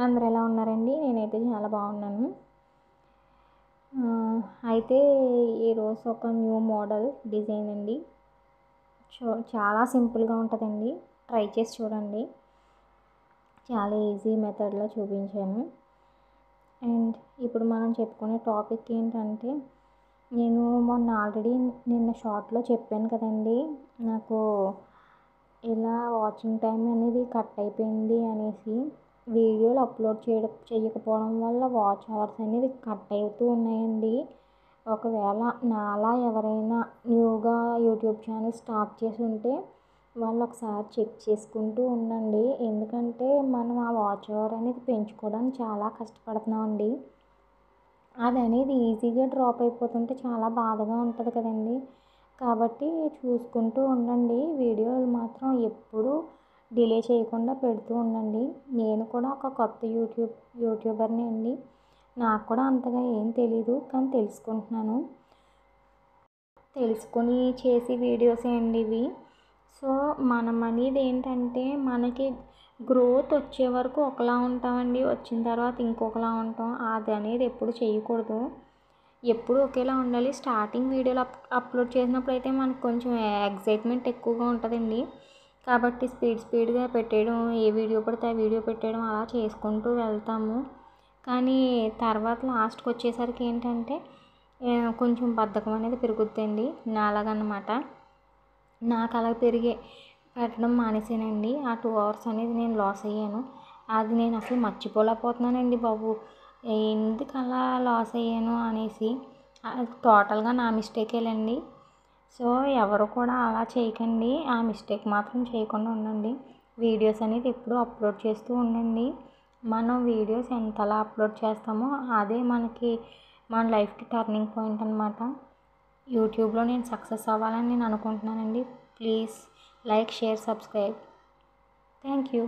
అందరూ ఎలా ఉన్నారండి? నేనైతే చాలా బాగున్నాను. అయితే ఈరోజు ఒక న్యూ మోడల్ డిజైన్ అండి. చాలా సింపుల్గా ఉంటుందండి. ట్రై చేసి చూడండి. చాలా ఈజీ మెథడ్లో చూపించాను. అండ్ ఇప్పుడు మనం చెప్పుకునే టాపిక్ ఏంటంటే, నేను మొన్న ఆల్రెడీ నిన్న షార్ట్లో చెప్పాను కదండి, నాకు ఇలా వాచింగ్ టైం అనేది కట్ అయిపోయింది అనేసి. వీడియోలు అప్లోడ్ చేయకపోవడం వల్ల వాచ్ అవర్స్ అనేది కట్ అవుతూ ఉన్నాయండి. ఒకవేళ నాలా ఎవరైనా న్యూగా యూట్యూబ్ ఛానల్ స్టార్ట్ చేసి ఉంటే వాళ్ళు ఒకసారి చెక్ చేసుకుంటూ ఉండండి. ఎందుకంటే మనం ఆ వాచ్ అవర్ అనేది పెంచుకోవడానికి చాలా కష్టపడుతున్నామండి. అది అనేది ఈజీగా డ్రాప్ అయిపోతుంటే చాలా బాధగా ఉంటుంది కదండి. కాబట్టి చూసుకుంటూ ఉండండి. వీడియోలు మాత్రం ఎప్పుడూ డిలే చేయకుండా పెడుతూ ఉండండి. నేను కూడా ఒక కొత్త యూట్యూబర్ని అండి. నాకు కూడా అంతగా ఏం తెలీదు, కానీ తెలుసుకొని చేసి వీడియోసే అండి ఇవి. సో మనం అనేది ఏంటంటే, మనకి గ్రోత్ వచ్చే వరకు ఒకలా ఉంటామండి, వచ్చిన తర్వాత ఇంకొకలా ఉంటాం. అది అనేది ఎప్పుడు చేయకూడదు, ఎప్పుడు ఒకేలా ఉండాలి. స్టార్టింగ్ వీడియోలు అప్లోడ్ చేసినప్పుడు అయితే మనకు కొంచెం ఎగ్జైట్మెంట్ ఎక్కువగా ఉంటుందండి. కాబట్టి స్పీడ్గా పెట్టేయడం, ఏ వీడియో పడితే ఆ వీడియో పెట్టేయడం అలా చేసుకుంటూ వెళ్తాము. కానీ తర్వాత లాస్ట్కి వచ్చేసరికి ఏంటంటే కొంచెం బద్ధకం అనేది పెరుగుద్దండి, నాలాగన్నమాట. నాకు అలా పెట్టడం మానేసానండి. ఆ 2 hours అనేది నేను లాస్ అయ్యాను. అది నేను అసలు మర్చిపోలేకపోతున్నానండి బాబు, ఎందుకు అలా లాస్ అయ్యాను అనేసి. టోటల్గా నా మిస్టేకేలండి. సో ఎవరు కూడా అలా చేయకండి, ఆ మిస్టేక్ మాత్రం చేయకుండా ఉండండి. వీడియోస్ అనేది ఎప్పుడూ అప్లోడ్ చేస్తూ ఉండండి. మనం వీడియోస్ ఎంతలా అప్లోడ్ చేస్తామో అదే మన లైఫ్కి టర్నింగ్ పాయింట్ అనమాట. యూట్యూబ్లో నేను సక్సెస్ అవ్వాలని నేను అనుకుంటున్నానండి. Please like, share, subscribe. Thank you.